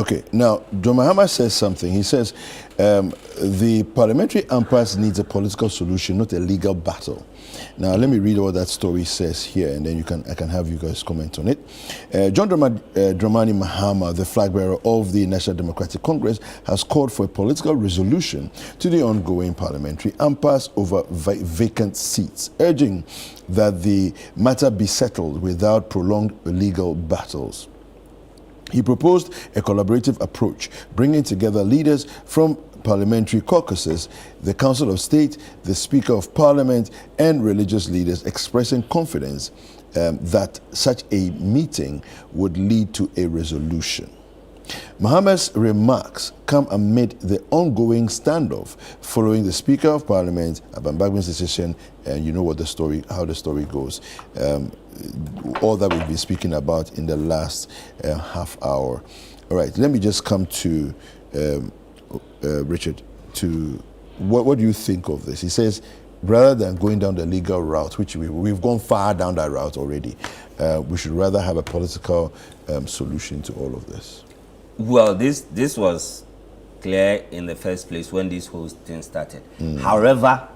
Okay, now, John Mahama says something. He says the parliamentary impasse needs a political solution, not a legal battle. Now, let me read what that story says here, and then I can have you guys comment on it. John Dramani Mahama, the flag bearer of the National Democratic Congress, has called for a political resolution to the ongoing parliamentary impasse over vacant seats, urging that the matter be settled without prolonged legal battles. He proposed a collaborative approach, bringing together leaders from parliamentary caucuses, the Council of State, the Speaker of Parliament, and religious leaders, expressing confidence that such a meeting would lead to a resolution. Mahama's remarks come amid the ongoing standoff following the Speaker of Parliament, Aban Bagben's decision, and you know what how the story goes. All that we've been speaking about in the last half hour. All right, let me just come to Richard. To what do you think of this? He says, rather than going down the legal route, which we've gone far down that route already, we should rather have a political solution to all of this. Well, this was clear in the first place when this whole thing started. However,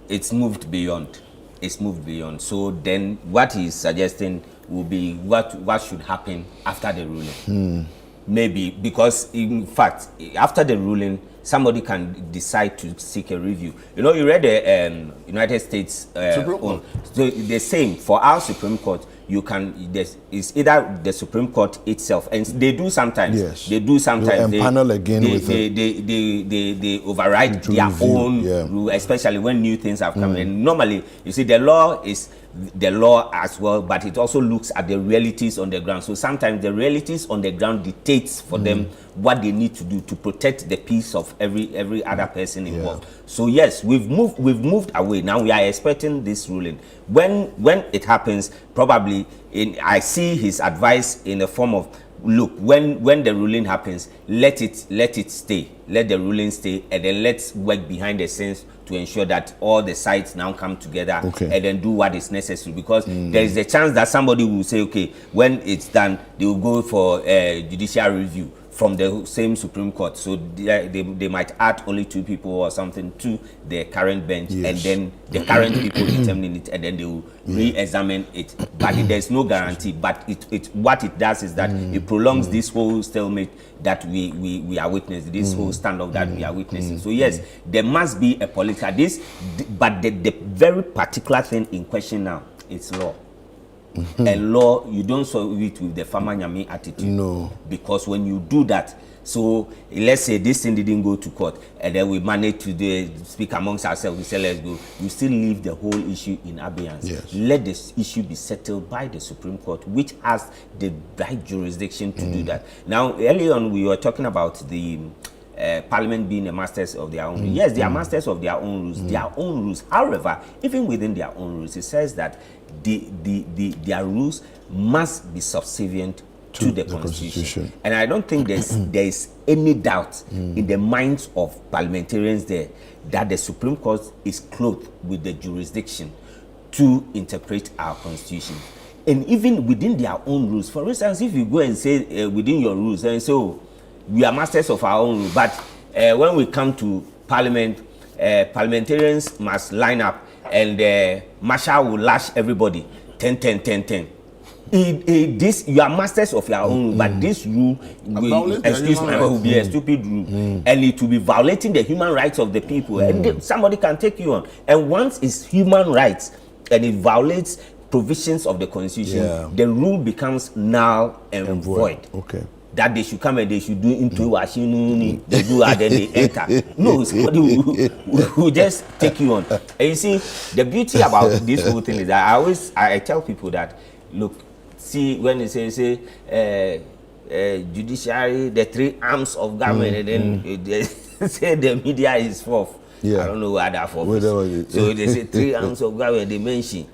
it's moved beyond. It's moved beyond. So then what he's suggesting will be what should happen after the ruling. Maybe, because in fact, after the ruling, somebody can decide to seek a review. You know, you read the United States own. So the same for our Supreme Court. You can, it's either the Supreme Court itself, and they do sometimes. Yes. They do sometimes. They empanel again with they override their own rule, especially when new things have come. And normally, you see, the law is the law as well, but it also looks at the realities on the ground. So sometimes the realities on the ground dictates for them what they need to do to protect the peace of every other person involved. So yes, we've moved away. Now we are expecting this ruling. When it happens, probably I see his advice in the form of, look, when the ruling happens, let it stay, let the ruling stay, and then let's work behind the scenes to ensure that all the sides now come together and then do what is necessary, because there is a chance that somebody will say, okay, when it's done, they will go for judicial review from the same Supreme Court. So they might add only 2 people or something to the current bench, and then the current people determine it, and then they will re-examine it. But there's no guarantee. But what it does is that it prolongs this whole stalemate that we are witnessing, this whole standoff that we are witnessing. So yes, there must be a political but the very particular thing in question now is law. And law, you don't solve it with the farmer nyami attitude. No. Because when you do that, so let's say this thing didn't go to court, and then we manage to speak amongst ourselves, we say let's go, you still leave the whole issue in abeyance. Yes. Let this issue be settled by the Supreme Court, which has the right jurisdiction to do that. Now, early on, we were talking about the Parliament being the masters of their own rules. Yes, they are masters of their own rules, their own rules. However, even within their own rules, it says that their rules must be subservient to the Constitution. And I don't think there is any doubt in the minds of parliamentarians there that the Supreme Court is clothed with the jurisdiction to interpret our Constitution. And even within their own rules, for instance, if you go and say within your rules and say, oh, we are masters of our own rules, but when we come to Parliament, parliamentarians must line up, and Marshal will lash everybody 10. This, you are masters of your own rule, but this rule will be a stupid rule, and it will be violating the human rights of the people, and somebody can take you on. And once it's human rights and it violates provisions of the Constitution, the rule becomes null and void. Okay. That they should come and they should do into machine, they do and then they enter. No, somebody will just take you on. And you see, the beauty about this whole thing is that I tell people that, look, see, when they say judiciary, the 3 arms of government, and then they say the media is 4th. I don't know what that 4th is. So they say 3 arms of government, they mention.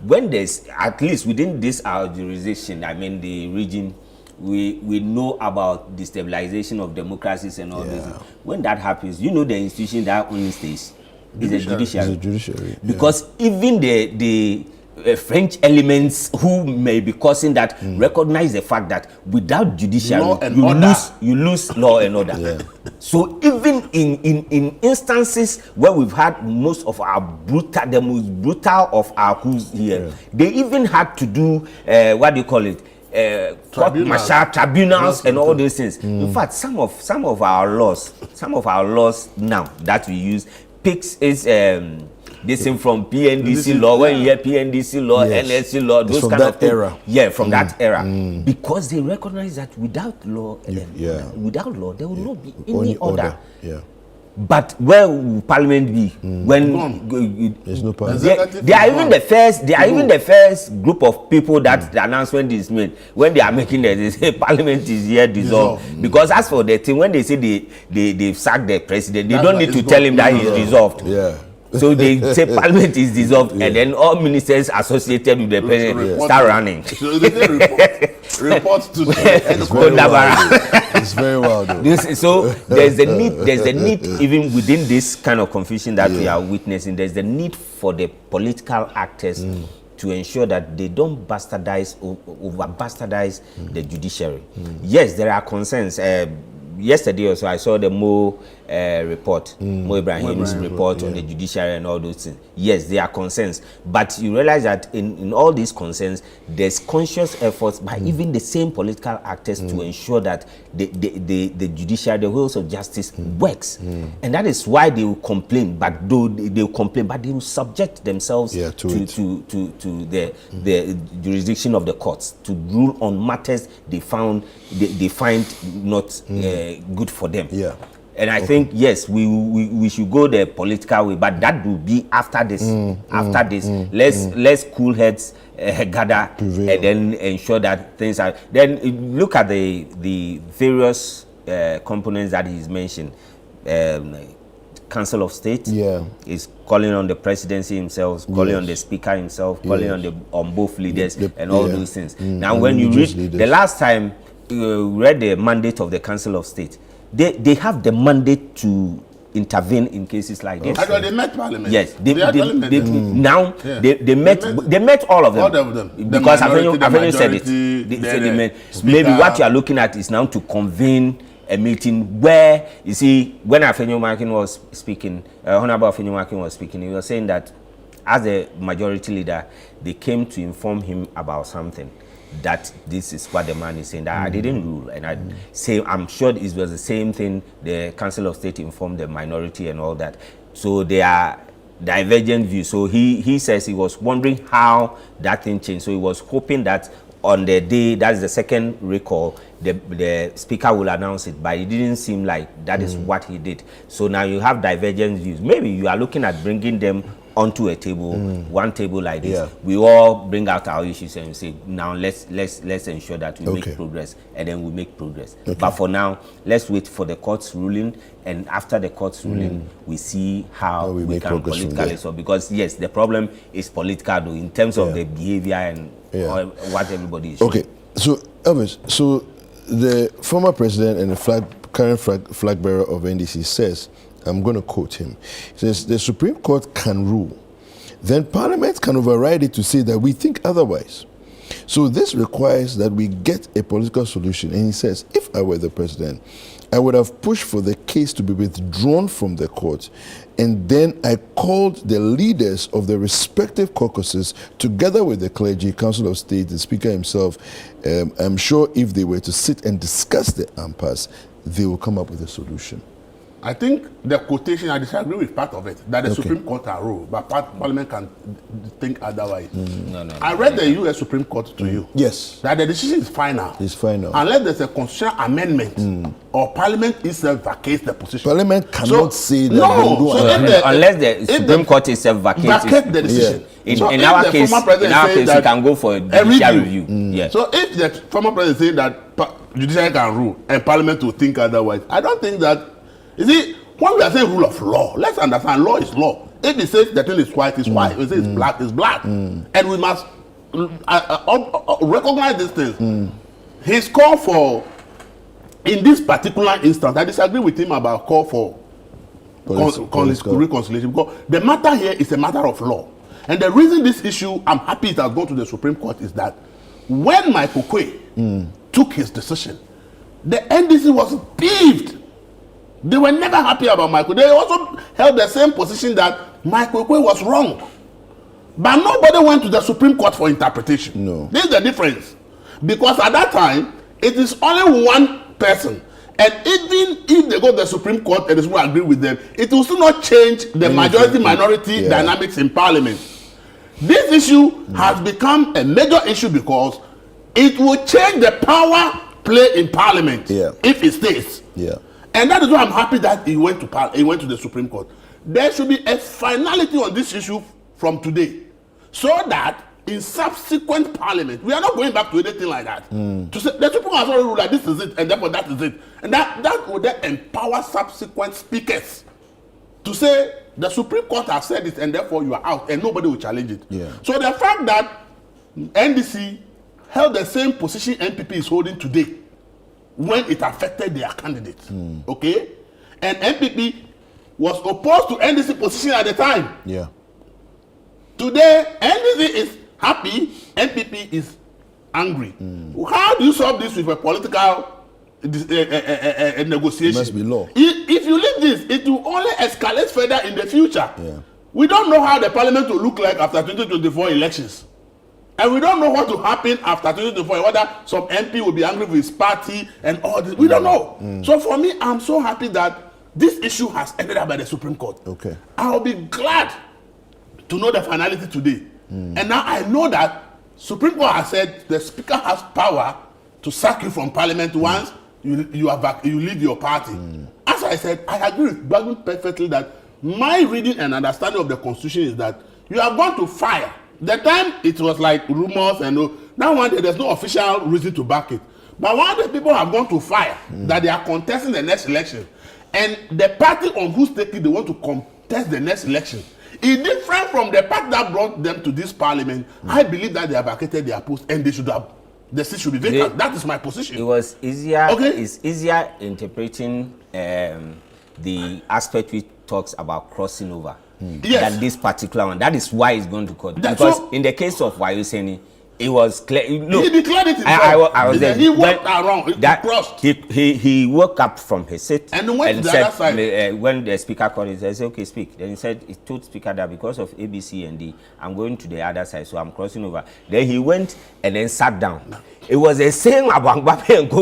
When there's, at least within this our jurisdiction, I mean the region, we know about destabilization of democracies and all this. When that happens, you know the institution that only stays is the judiciary. Because even the French elements who may be causing that recognize the fact that without judiciary you lose law and order. So even in instances where we've had most of our the most brutal of our coups here, they even had to do what do you call it, tribunals and all those things. In fact, some of our laws now that we use picks is this thing from PNDC law. When you hear PNDC law, NSC law, those kind of things. Era. Yeah, from that era, because they recognize that without law, without law, there will not be any order. Yeah. But where will Parliament be when there's no Parliament? They are even the first. They are even the first group of people that the announcement is made when they are making it. They say Parliament is here dissolved. Because as for the thing, when they say they've sacked the president, they don't need to tell him that he's dissolved. Yeah. So they say Parliament is dissolved, and then all ministers associated with the president start running. So they report to the It's very wild. So there's a need even within this kind of confusion that we are witnessing. There's the need for the political actors to ensure that they don't bastardize the judiciary. Yes, there are concerns. Yesterday also I saw the Mo report, Mo Ibrahim's report on the judiciary and all those things. Yes, there are concerns, but you realize that in all these concerns, there's conscious efforts by even the same political actors to ensure that the judiciary, the wheels of justice works, and that is why they will complain. But they will subject themselves to the jurisdiction of the courts to rule on matters they find not good for them. Yeah. And I think yes, we should go the political way, but that will be after this. Let's cool heads gather and then ensure that things are. Then look at the various components that he's mentioned. Council of State is calling on the presidency himself, calling on the speaker himself, calling on both leaders and all those things. Now, when you read the last time you read the mandate of the Council of State, they have the mandate to intervene in cases like this. They met Parliament. Yes, they met all of them. All of them. Because I've said it. They met. Maybe what you are looking at is now to convene a meeting where, you see, when Afenyo-Makin was speaking, Honorable Afenyo-Makin was speaking, he was saying that as a majority leader, they came to inform him about something. That this is what the man is saying, that I didn't rule, and I'm sure it was the same thing the Council of State informed the minority and all that. So they are divergent views. So he says he was wondering how that thing changed. So he was hoping that on the day, that's the second recall, the speaker will announce it, but it didn't seem like that is what he did. So now you have divergent views. Maybe you are looking at bringing them onto a table, one table like this. We all bring out our issues and say, now let's ensure that we make progress, and then we make progress. But for now, let's wait for the court's ruling, and after the court's ruling, we see how we can politically solve. Because yes, the problem is political though, in terms of the behavior and what everybody is. Okay, so Elvis, so the former president and the current flag bearer of NDC says, I'm going to quote him. He says, the Supreme Court can rule. Then Parliament can override it to say that we think otherwise. So this requires that we get a political solution. And he says, if I were the president, I would have pushed for the case to be withdrawn from the court. And then I called the leaders of the respective caucuses together with the clergy, Council of State, the Speaker himself. I'm sure if they were to sit and discuss the impasse, they will come up with a solution. I think the quotation, I disagree with part of it, that the Supreme Court can rule, but Parliament can think otherwise. I read the U.S. Supreme Court to you. Yes. That the decision is final. It's final. Unless there's a constitutional amendment or Parliament itself vacates the position. Parliament cannot say that. No. Unless the Supreme Court itself vacates the decision. In our case, we can go for a judicial review. So if the former president says that judiciary can rule and Parliament will think otherwise, I don't think that. You see, when we are saying rule of law, let's understand law is law. If it says the thing is white, it's white. If it says it's black, it's black. And we must recognize these things. His call for, in this particular instance, I disagree with him about call for reconciliation, because the matter here is a matter of law. And the reason this issue, I'm happy it has gone to the Supreme Court, is that when Michael Quay took his decision, the NDC was peeved. They were never happy about Michael. They also held the same position that Michael Quay was wrong. But nobody went to the Supreme Court for interpretation. No. This is the difference. Because at that time, it is only one person. And even if they go to the Supreme Court and the Supreme Court agree with them, it will still not change the majority-minority dynamics in Parliament. This issue has become a major issue because it will change the power play in Parliament if it stays. And that is why I'm happy that he went to the Supreme Court. There should be a finality on this issue from today, so that in subsequent Parliament, we are not going back to anything like that. To say the Supreme Court has already ruled that this is it, and therefore that is it, and that would then empower subsequent speakers to say the Supreme Court has said it, and therefore you are out, and nobody will challenge it. So the fact that NDC held the same position NPP is holding today, when it affected their candidates, okay, and NPP was opposed to NDC position at the time. Today, NDC is happy, NPP is angry. How do you solve this with a political negotiation? It must be law. If you leave this, it will only escalate further in the future. We don't know how the Parliament will look like after 2024 elections. And we don't know what will happen after 2024, whether some MP will be angry with his party and all this. We don't know. So for me, I'm so happy that this issue has ended up by the Supreme Court. I'll be glad to know the finality today. And now I know that Supreme Court has said the Speaker has power to sack you from Parliament once you leave your party. As I said, I agree with Bagun perfectly that my reading and understanding of the Constitution is that you are going to fire. The time it was like rumors and now one day there's no official reason to back it. But one of the people have gone to fire that they are contesting the next election. And the party on whose ticket they want to contest the next election is different from the party that brought them to this Parliament. I believe that they have vacated their post and they should have, the seat should be vacant. That is my position. It was easier. It's easier interpreting the aspect which talks about crossing over than this particular one. That is why it's going to court. Because in the case of Wayuseni, it was clear. Look, he declared it himself. I was there. He walked around. He crossed. He woke up from his seat and went to the said, other side. When the speaker called him, he said, "Okay, speak." Then he told speaker that because of A, B, C, and D, I'm going to the other side, so I'm crossing over. Then he went and then sat down. It was the same about Mbappe and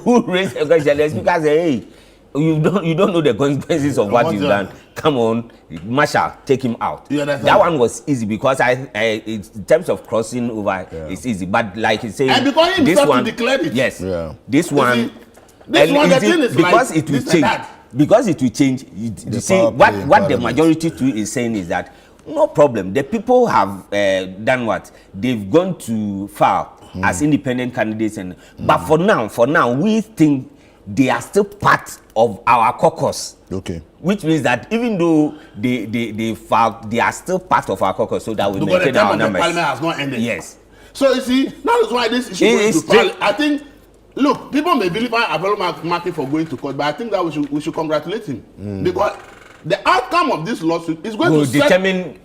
who raised the question. The speaker said, "Hey, you don't know the consequences of what you've done. Come on, Marshal, take him out." That one was easy because in terms of crossing over, it's easy. But like he said, and because he this one declared it. Yes. This one. This one, the thing is because like it will change. Because it will change. You see, what the majority too is saying is that no problem. The people have done what they've gone to file as independent candidates, and but for now, we think they are still part of our caucus. Which means that even though they filed, they are still part of our caucus, so that we maintain our numbers. The Parliament has not ended. Yes. So you see, that is why this issue goes to Parliament. I think, look, people may vilify Abel Market for going to court, but I think that we should congratulate him because the outcome of this lawsuit is going to determine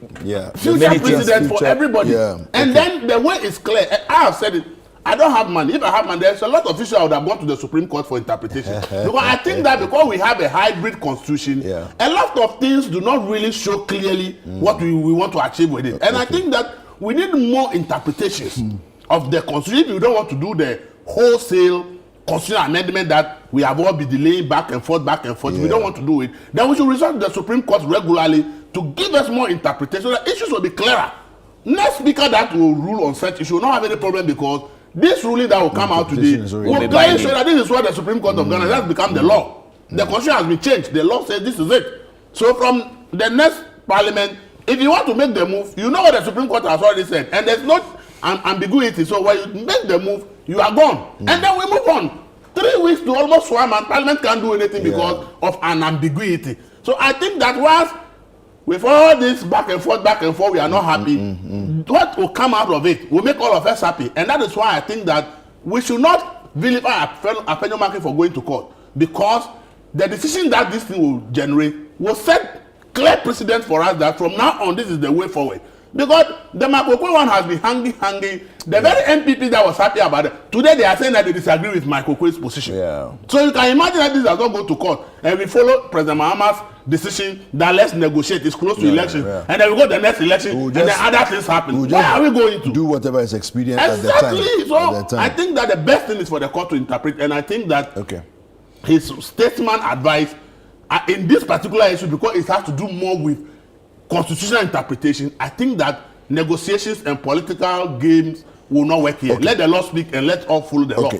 future precedent for everybody. And then the way is clear. I have said it. I don't have money. If I have money, there's a lot of issues I would have gone to the Supreme Court for interpretation. Because I think that because we have a hybrid constitution, a lot of things do not really show clearly what we want to achieve with it. And I think that we need more interpretations of the constitution. If you don't want to do the wholesale constitutional amendment that we have all been delaying back and forth, if we don't want to do it, then we should resort to the Supreme Court regularly to give us more interpretation so that issues will be clearer. Next speaker that will rule on such issue will not have any problem because this ruling that will come out today will clearly show that this is what the Supreme Court of Ghana has become the law. The constitution has been changed. The law says this is it. So from the next Parliament, if you want to make the move, you know what the Supreme Court has already said, and there's not an ambiguity. So when you make the move, you are gone, and then we move on. 3 weeks to almost 1 month, Parliament can't do anything because of an ambiguity. So I think that whilst with all this back and forth, we are not happy. What will come out of it will make all of us happy. And that is why I think that we should not vilify a penny market for going to court. Because the decision that this thing will generate will set clear precedent for us that from now on, this is the way forward. Because the Makokwe one has been hanging. The very MPP that was happy about it, today they are saying that they disagree with Makokwe's position. Yeah. So you can imagine that this does not go to court, and we follow President Mahama's decision that let's negotiate. It's close to election, and then we go to the next election, and then other things happen. Where are we going to do whatever is expedient exactly. at the time? So I think that the best thing is for the court to interpret, and I think that his statesman advice in this particular issue, because it has to do more with constitutional interpretation, I think that negotiations and political games will not work here. Let the law speak and let all follow the law.